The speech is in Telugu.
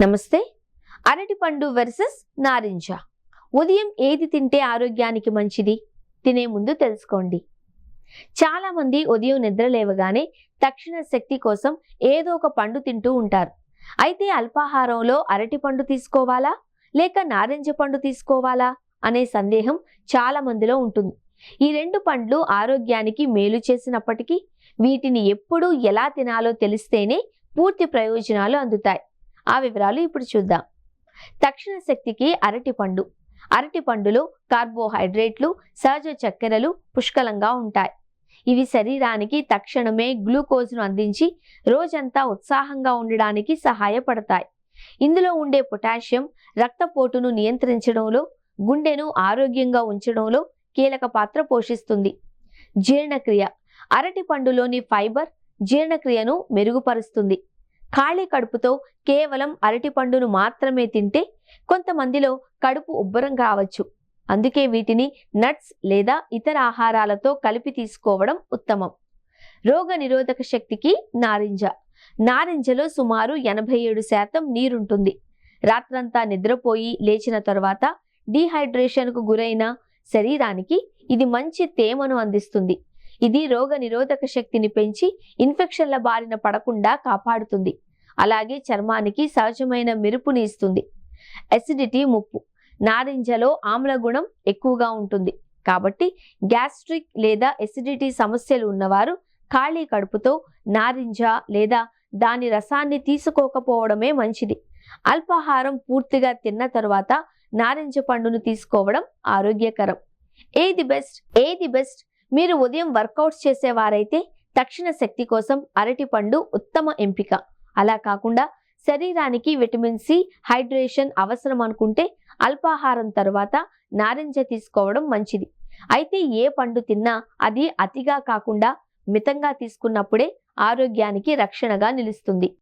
నమస్తే. అరటిపండు వర్సెస్ నారింజ. ఉదయం ఏది తింటే ఆరోగ్యానికి మంచిది? తినే ముందు తెలుసుకోండి. చాలా మంది ఉదయం నిద్ర లేవగానే తక్షణ శక్తి కోసం ఏదో ఒక పండు తింటూ ఉంటారు. అయితే అల్పాహారంలో అరటిపండు తీసుకోవాలా లేక నారింజ పండు తీసుకోవాలా అనే సందేహం చాలా మందిలో ఉంటుంది. ఈ రెండు పండ్లు ఆరోగ్యానికి మేలు చేసినప్పటికీ వీటిని ఎప్పుడు ఎలా తినాలో తెలిస్తేనే పూర్తి ప్రయోజనాలు అందుతాయి. ఆ వివరాలు ఇప్పుడు చూద్దాం. తక్షణ శక్తికి అరటిపండు. అరటిపండులో కార్బోహైడ్రేట్లు, సహజ చక్కెరలు పుష్కలంగా ఉంటాయి. ఇవి శరీరానికి తక్షణమే గ్లూకోజ్ను అందించి రోజంతా ఉత్సాహంగా ఉండడానికి సహాయపడతాయి. ఇందులో ఉండే పొటాషియం రక్తపోటును నియంత్రించడంలో, గుండెను ఆరోగ్యంగా ఉంచడంలో కీలక పాత్ర పోషిస్తుంది. జీర్ణక్రియ. అరటిపండులోని ఫైబర్ జీర్ణక్రియను మెరుగుపరుస్తుంది. ఖాళీ కడుపుతో కేవలం అరటిపండును మాత్రమే తింటే కొంతమందిలో కడుపు ఉబ్బరం కావచ్చు. అందుకే వీటిని నట్స్ లేదా ఇతర ఆహారాలతో కలిపి తీసుకోవడం ఉత్తమం. రోగ నిరోధక శక్తికి నారింజ. నారింజలో సుమారు 87% నీరుంటుంది. రాత్రంతా నిద్రపోయి లేచిన తర్వాత డీహైడ్రేషన్కు గురైన శరీరానికి ఇది మంచి తేమను అందిస్తుంది. ఇది రోగ నిరోధక శక్తిని పెంచి ఇన్ఫెక్షన్ల బారిన పడకుండా కాపాడుతుంది. అలాగే చర్మానికి సహజమైన మెరుపుని ఇస్తుంది. అసిడిటీ ముప్పు. నారింజలో ఆమ్ల గుణం ఎక్కువగా ఉంటుంది. కాబట్టి గ్యాస్ట్రిక్ లేదా ఎసిడిటీ సమస్యలు ఉన్నవారు ఖాళీ కడుపుతో నారింజ లేదా దాని రసాన్ని తీసుకోకపోవడమే మంచిది. అల్పాహారం పూర్తిగా తిన్న తరువాత నారింజ పండును తీసుకోవడం ఆరోగ్యకరం. ఏది బెస్ట్? మీరు ఉదయం వర్కౌట్స్ చేసేవారైతే తక్షణ శక్తి కోసం అరటిపండు ఉత్తమ ఎంపిక. అలా కాకుండా శరీరానికి విటమిన్ సి, హైడ్రేషన్ అవసరం అనుకుంటే అల్పాహారం తర్వాత నారింజ తీసుకోవడం మంచిది. అయితే ఏ పండు తిన్నా అది అతిగా కాకుండా మితంగా తీసుకున్నప్పుడే ఆరోగ్యానికి రక్షణగా నిలుస్తుంది.